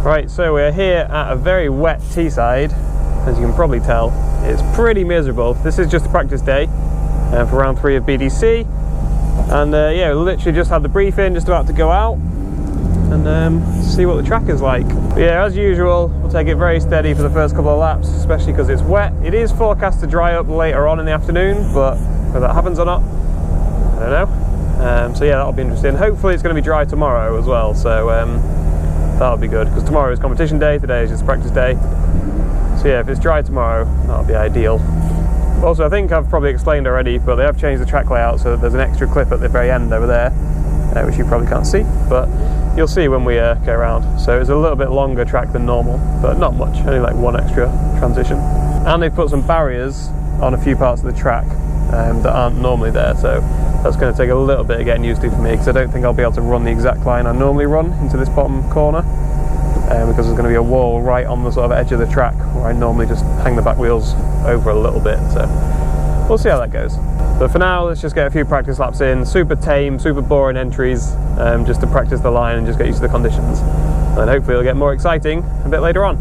Right, so we're here at a very wet Teesside. As you can probably tell, it's pretty miserable. This is just a practice day for round 3 of BDC. And yeah, we literally just had the briefing, just about to go out and see what the track is like. But yeah, as usual, we'll take it very steady for the first couple of laps, especially because it's wet. It is forecast to dry up later on in the afternoon, but whether that happens or not, I don't know. So yeah, that'll be interesting. Hopefully it's going to be dry tomorrow as well, so that'll be good, because tomorrow is competition day, today is just practice day. So yeah, if it's dry tomorrow, that'll be ideal. Also, I think I've probably explained already, but they have changed the track layout so that there's an extra clip at the very end over there, which you probably can't see, but you'll see when we go around. So it's a little bit longer track than normal, but not much, only like one extra transition. And they've put some barriers on a few parts of the track that aren't normally there, so that's going to take a little bit of getting used to for me, because I don't think I'll be able to run the exact line I normally run into this bottom corner, because there's going to be a wall right on the sort of edge of the track where I normally just hang the back wheels over a little bit, so we'll see how that goes. But for now, let's just get a few practice laps in. Super tame, super boring entries, just to practice the line and just get used to the conditions, and hopefully it'll get more exciting a bit later on.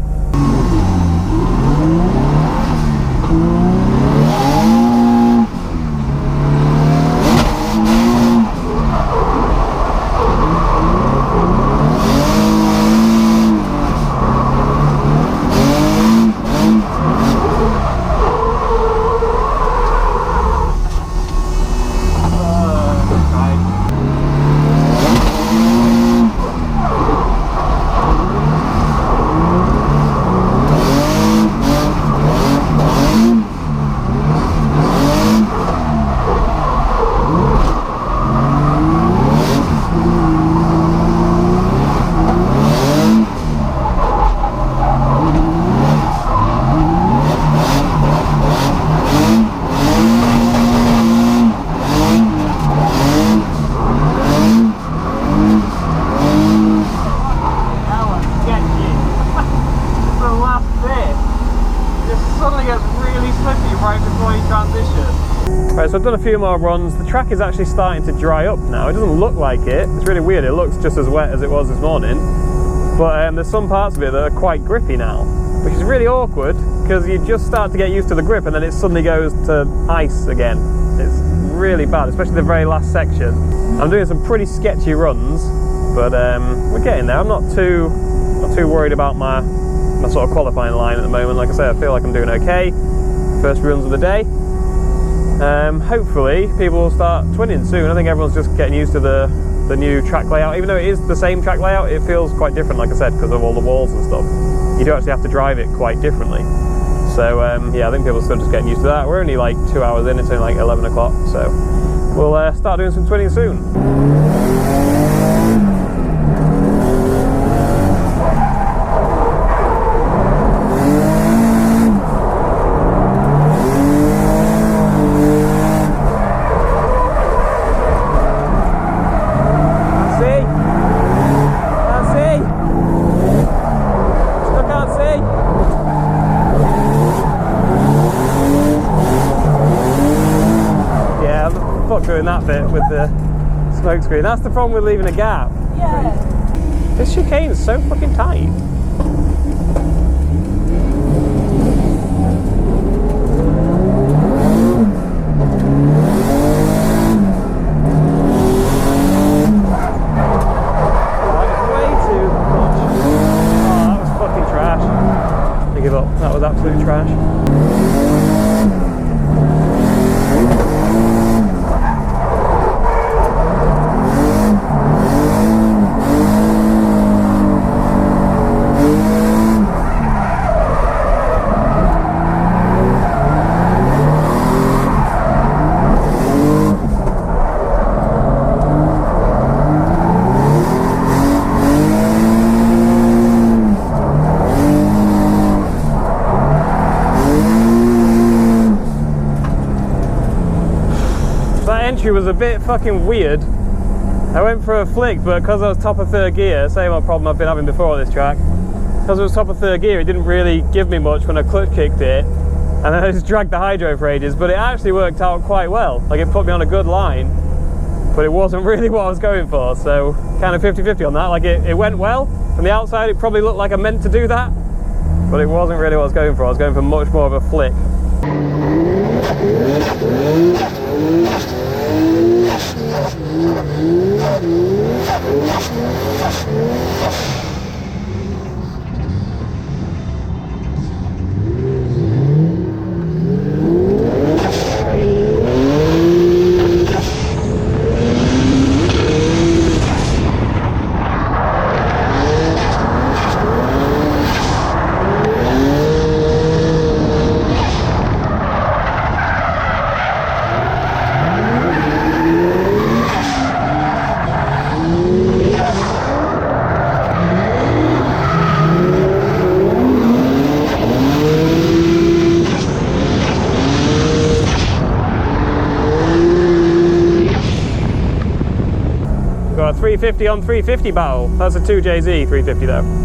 Right, so I've done a few more runs. The track is actually starting to dry up now. It doesn't look like it. It's really weird. It looks just as wet as it was this morning. But there's some parts of it that are quite grippy now, which is really awkward, because you just start to get used to the grip and then it suddenly goes to ice again. It's really bad, especially the very last section. I'm doing some pretty sketchy runs, but we're getting there. I'm not too worried about my sort of qualifying line at the moment. Like I say, I feel like I'm doing okay. First runs of the day. Hopefully people will start twinning soon. I think everyone's just getting used to the new track layout. Even though it is the same track layout, it feels quite different, like I said, because of all the walls and stuff. You do actually have to drive it quite differently. So yeah, I think people are still just getting used to that. We're only like 2 hours in, it's only like 11 o'clock, so we'll start doing some twinning soon. Doing that bit with the smoke screen. That's the problem with leaving a gap. Yeah. This chicane is so fucking tight. That was way too much. Oh, that was fucking trash. I give up. That was absolute trash. Was a bit fucking weird. I went for a flick, but because I was top of third gear, same old problem I've been having before on this track, because it was top of third gear, it didn't really give me much when I clutch kicked it, and then I just dragged the hydro for ages, but it actually worked out quite well. Like, it put me on a good line, but it wasn't really what I was going for, so kind of 50-50 on that. Like it went well. From the outside it probably looked like I meant to do that, but it wasn't really what I was going for. I was going for much more of a flick. Got a 350 on 350 battle. That's a 2JZ 350 though.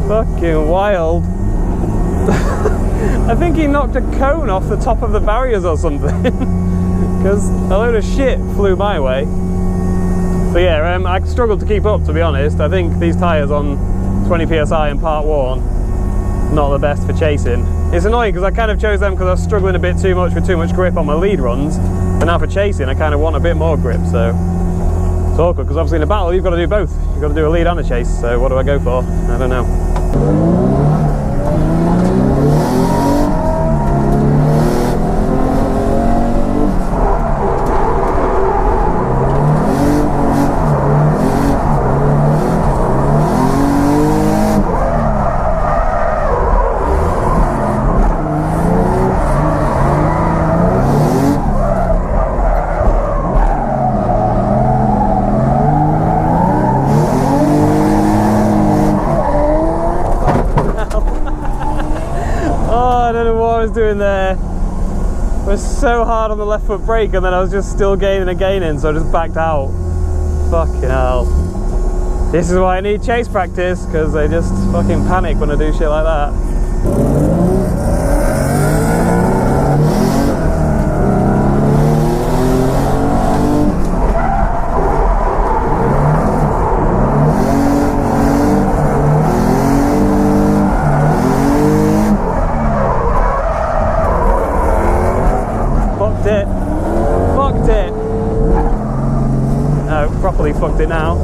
Fucking wild. I think he knocked a cone off the top of the barriers or something, because a load of shit flew my way. But yeah, I struggled to keep up, to be honest. I think these tyres on 20 psi and part worn, not the best for chasing. It's annoying because I kind of chose them because I was struggling a bit too much with too much grip on my lead runs, but now for chasing I kind of want a bit more grip, so it's awkward because obviously in a battle you've got to do both. You've got to do a lead and a chase, so what do I go for? I don't know. Doing there was so hard on the left foot brake, and then I was just still gaining and gaining, so I just backed out. Fucking hell. This is why I need chase practice, because I just fucking panic when I do shit like that. Properly fucked it now.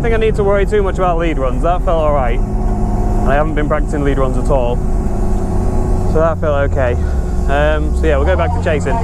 I need to worry too much about lead runs. That felt alright. I haven't been practicing lead runs at all, so that felt okay. So yeah, we'll go back to chasing.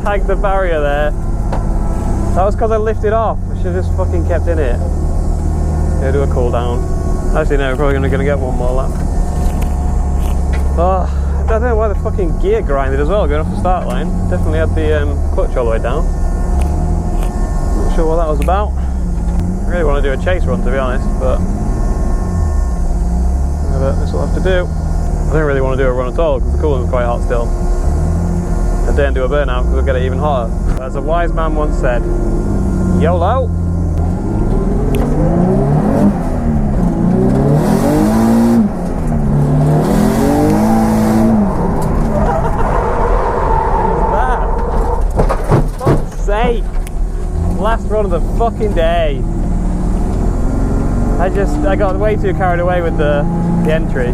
tagged the barrier there. That was because I lifted off. I should have just fucking kept in it. Go do a cool down. Actually, no, we're probably going to get one more lap. Oh, I don't know why the fucking gear grinded as well, going off the start line. Definitely had the clutch all the way down. Not sure what that was about. I really want to do a chase run, to be honest, but this will have to do. I don't really want to do a run at all because the coolant is quite hot still. I didn't do a burnout because it'll get it even hotter. As a wise man once said, YOLO! What is that? For fuck's sake! Last run of the fucking day. I got way too carried away with the entry.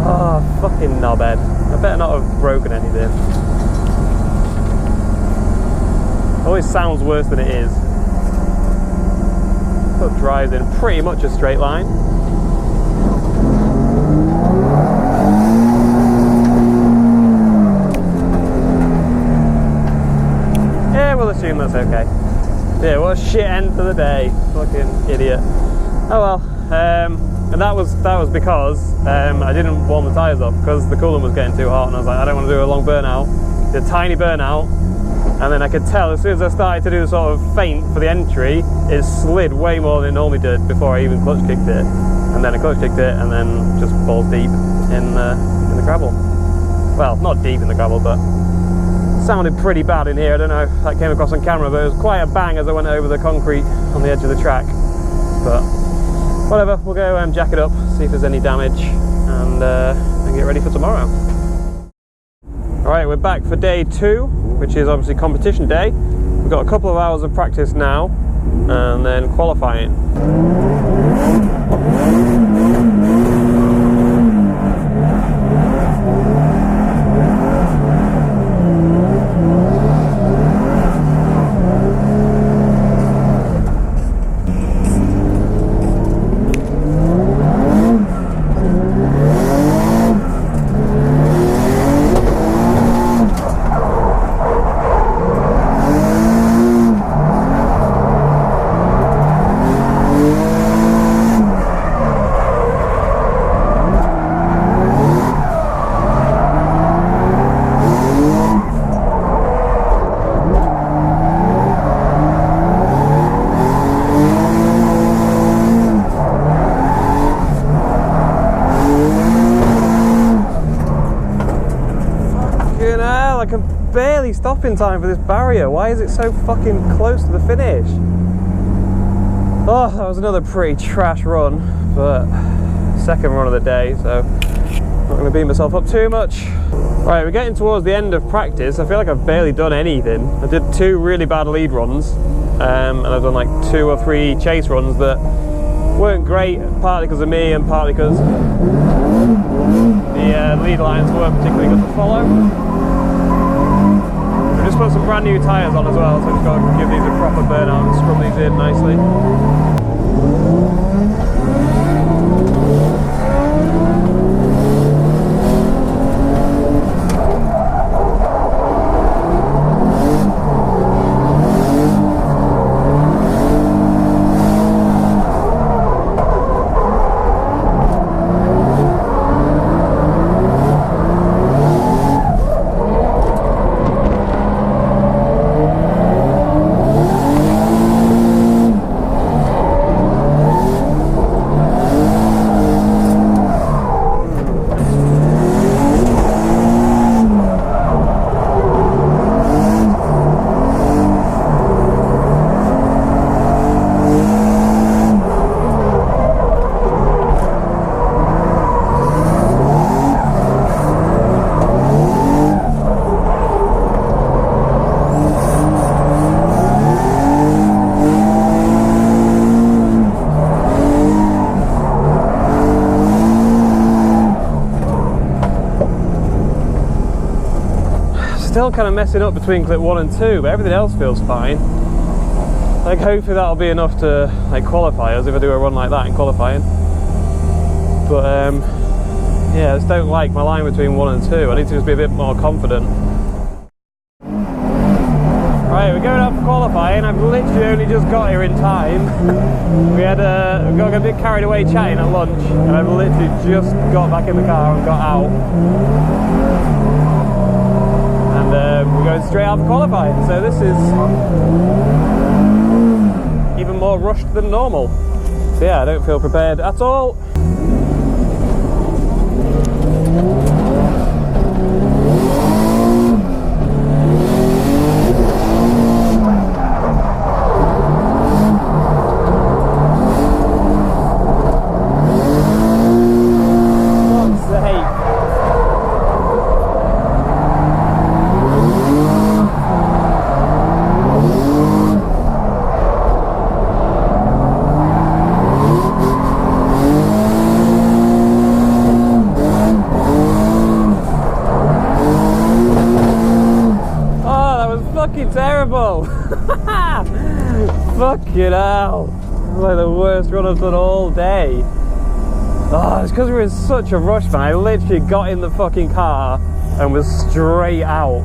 Oh, fucking knobhead. I better not have broken anything. It always sounds worse than it is. It drives in pretty much a straight line. Yeah, we'll assume that's okay. Yeah, what a shit end to the day. Fucking idiot. Oh well. And that was because I didn't warm the tyres up because the coolant was getting too hot, and I was like, I don't want to do a long burnout. Did a tiny burnout, and then I could tell as soon as I started to do the sort of feint for the entry, it slid way more than it normally did before I even clutch kicked it. And then I clutch kicked it, and then just balls deep in the gravel. Well, not deep in the gravel, but it sounded pretty bad in here. I don't know if that came across on camera, but it was quite a bang as I went over the concrete on the edge of the track. But whatever, we'll go jack it up, see if there's any damage, and get ready for tomorrow. Alright, we're back for day 2, which is obviously competition day. We've got a couple of hours of practice now, and then qualifying. I can barely stop in time for this barrier. Why is it so fucking close to the finish? Oh, that was another pretty trash run, but second run of the day, so I'm not going to beat myself up too much. Right, we're getting towards the end of practice. I feel like I've barely done anything. I did 2 really bad lead runs, and I've done like 2 or 3 chase runs that weren't great, partly because of me and partly because the lead lines weren't particularly good to follow. Just put some brand new tyres on as well, so I've just got to give these a proper burnout and scrub these in nicely. Still kind of messing up between clip 1 and 2, but everything else feels fine. Like, hopefully that'll be enough to like qualify us if I do a run like that in qualifying. But yeah, I just don't like my line between 1 and 2. I need to just be a bit more confident. qualifying. I've literally only just got here in time. We got a bit carried away chatting at lunch, and I've literally just got back in the car and got out. And we're going straight out for qualifying, so this is even more rushed than normal. So yeah, I don't feel prepared at all. Terrible. Fucking hell. It's like the worst run I've done all day. Oh, it's because we were in such a rush, man. I literally got in the fucking car and was straight out.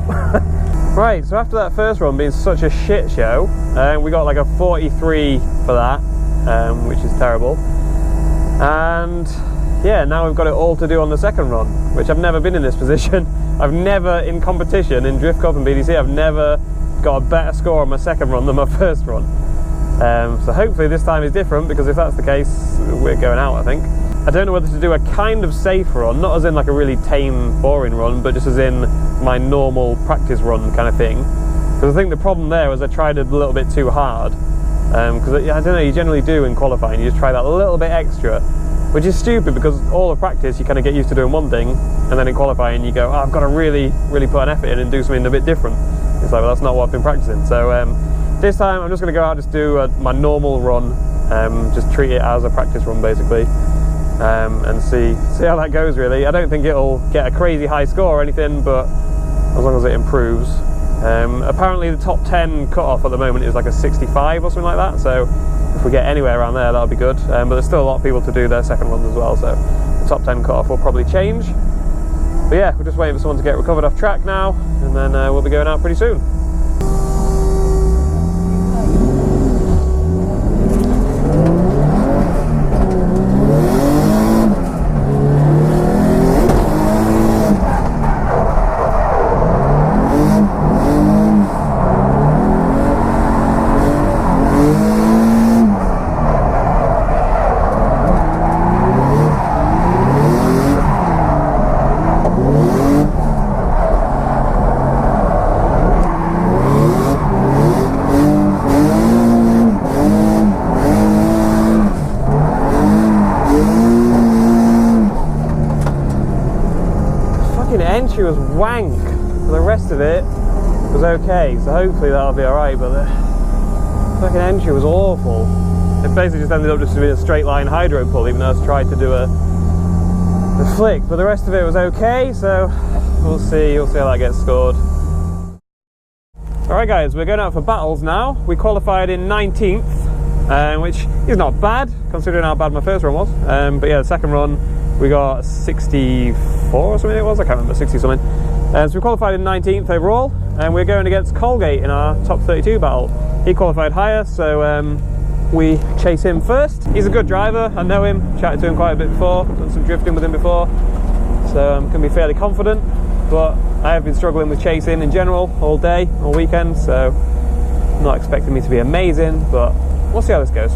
Right, so after that first run being such a shit show, we got like a 43 for that, which is terrible. And yeah, now we've got it all to do on the second run, which I've never been in this position. I've never, in competition, in Drift Cup and BDC, I've never got a better score on my second run than my first run. So hopefully this time is different, because if that's the case, we're going out, I think. I don't know whether to do a kind of safe run, not as in like a really tame, boring run, but just as in my normal practice run kind of thing. Because I think the problem there was I tried it a little bit too hard. Because I don't know, you generally do in qualifying, you just try that a little bit extra, which is stupid, because all of practice you kind of get used to doing one thing, and then in qualifying you go, oh, I've got to really put an effort in and do something a bit different. It's like, well, that's not what I've been practicing. So this time I'm just going to go out, just do my normal run, just treat it as a practice run basically, and see how that goes really. I don't think it'll get a crazy high score or anything, but as long as it improves. Apparently the top 10 cut-off at the moment is like a 65 or something like that, so if we get anywhere around there, that'll be good. But there's still a lot of people to do their second runs as well, so the top 10 cut-off will probably change. But yeah, we're just waiting for someone to get recovered off track now, and then we'll be going out pretty soon. Entry was wank, the rest of it was okay, so hopefully that'll be alright, but the fucking entry was awful. It basically just ended up just being a straight line hydro pull, even though I tried to do a flick, but the rest of it was okay, so we'll see how that gets scored. Alright guys, we're going out for battles now. We qualified in 19th, which is not bad considering how bad my first run was, but yeah, the second run we got 64 or something it was, I can't remember, 60 something. So we qualified in 19th overall, and we're going against Colgate in our top 32 battle. He qualified higher, so we chase him first. He's a good driver, I know him, chatted to him quite a bit before, done some drifting with him before, so I'm going to be fairly confident, but I have been struggling with chasing in general all day, all weekend, so I'm not expecting me to be amazing, but we'll see how this goes.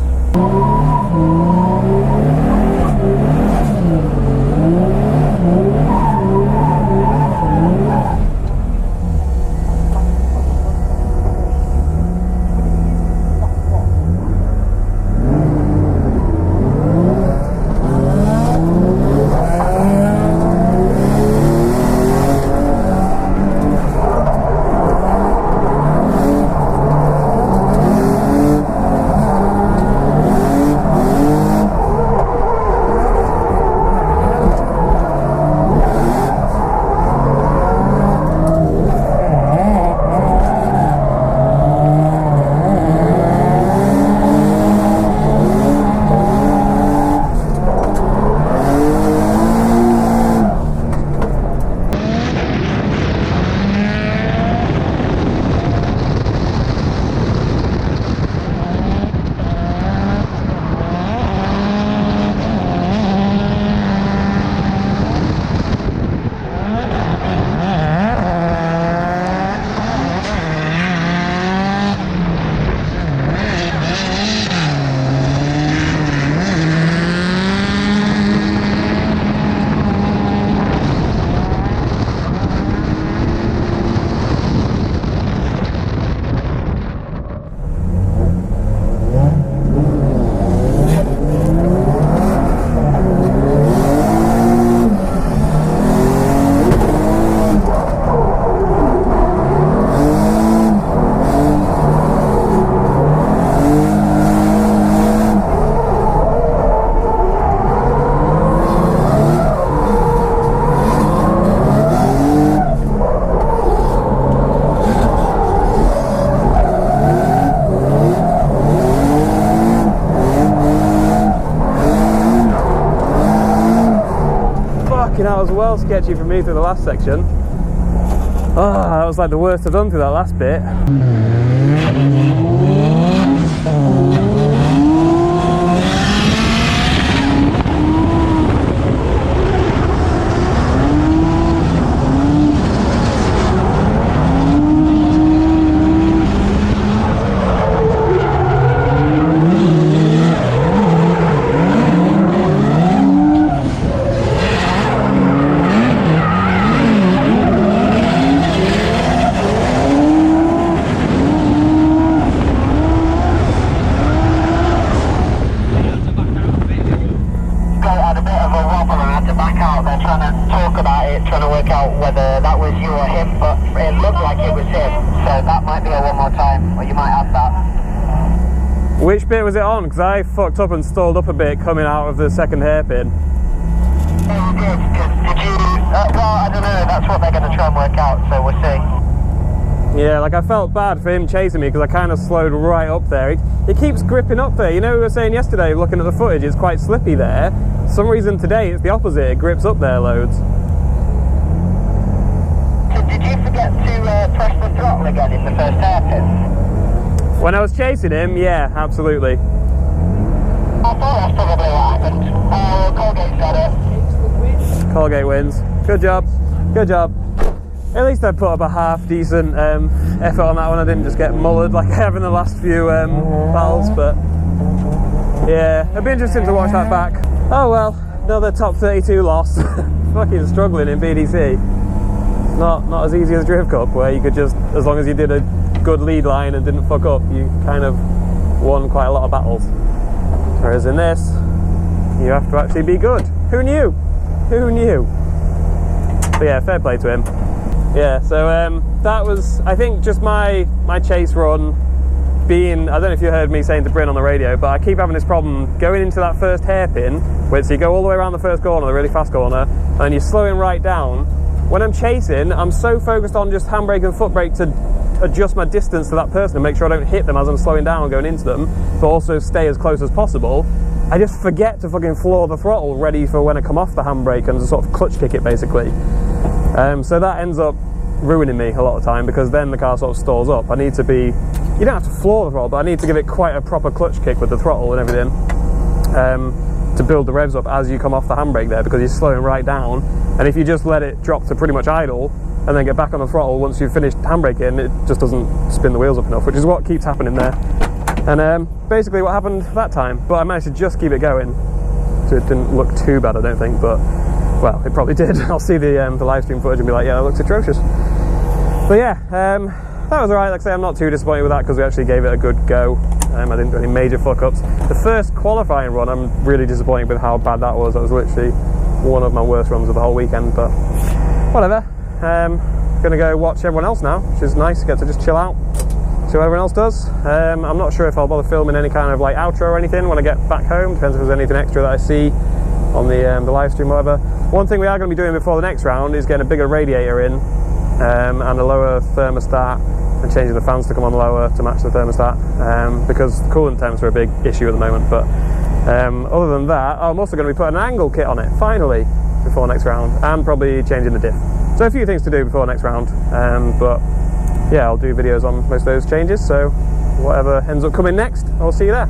well sketchy for me through the last section. Oh, that was like the worst I've done through that last bit. Which bit was it on? Because I fucked up and stalled up a bit coming out of the second hairpin. Oh, good. Did you... well, I don't know. That's what they're going to try and work out, so we'll see. Yeah, like I felt bad for him chasing me because I kind of slowed right up there. It keeps gripping up there. You know, we were saying yesterday, looking at the footage, it's quite slippy there. For some reason today, it's the opposite. It grips up there loads. So did you forget to press the throttle again in the first hairpin? When I was chasing him, yeah, absolutely. I thought that's probably what happened. Colgate got it. Colgate wins. Good job. Good job. At least I put up a half decent effort on that one. I didn't just get mullered like I have in the last few battles, but yeah, it'll be interesting to watch that back. Oh well, another top 32 loss. Fucking struggling in BDC. It's not as easy as Drift Cup, where you could just, as long as you did a good lead line and didn't fuck up, you kind of won quite a lot of battles. Whereas in this, you have to actually be good. Who knew? Who knew? But yeah, fair play to him. Yeah, so that was, I think, just my chase run being, I don't know if you heard me saying to Bryn on the radio, but I keep having this problem going into that first hairpin, where so you go all the way around the first corner, the really fast corner, and you're slowing right down. When I'm chasing, I'm so focused on just handbrake and foot brake to adjust my distance to that person and make sure I don't hit them as I'm slowing down and going into them, but also stay as close as possible. I just forget to fucking floor the throttle ready for when I come off the handbrake and just sort of clutch kick it basically. So that ends up ruining me a lot of the time because then the car sort of stalls up. I need to be, you don't have to floor the throttle, but I need to give it quite a proper clutch kick with the throttle and everything to build the revs up as you come off the handbrake there, because you're slowing right down, and if you just let it drop to pretty much idle and then get back on the throttle once you've finished handbraking, it just doesn't spin the wheels up enough, which is what keeps happening there. And basically what happened that time, but I managed to just keep it going, so it didn't look too bad, I don't think, but well, it probably did. I'll see the live stream footage and be like, yeah, it looks atrocious. But yeah, that was alright. Like I say, I'm not too disappointed with that because we actually gave it a good go. I didn't do any major fuck-ups. The first qualifying run, I'm really disappointed with how bad that was. That was literally one of my worst runs of the whole weekend, but whatever. Gonna go watch everyone else now, which is nice. Get to just chill out, see what everyone else does. I'm not sure if I'll bother filming any kind of like outro or anything when I get back home. Depends if there's anything extra that I see on the live stream or whatever. One thing we are going to be doing before the next round is getting a bigger radiator in and a lower thermostat, and changing the fans to come on lower to match the thermostat, because coolant temps are a big issue at the moment. But other than that, I'm also going to be putting an angle kit on it finally before next round, and probably changing the diff. So a few things to do before next round, but yeah, I'll do videos on most of those changes, so whatever ends up coming next, I'll see you there.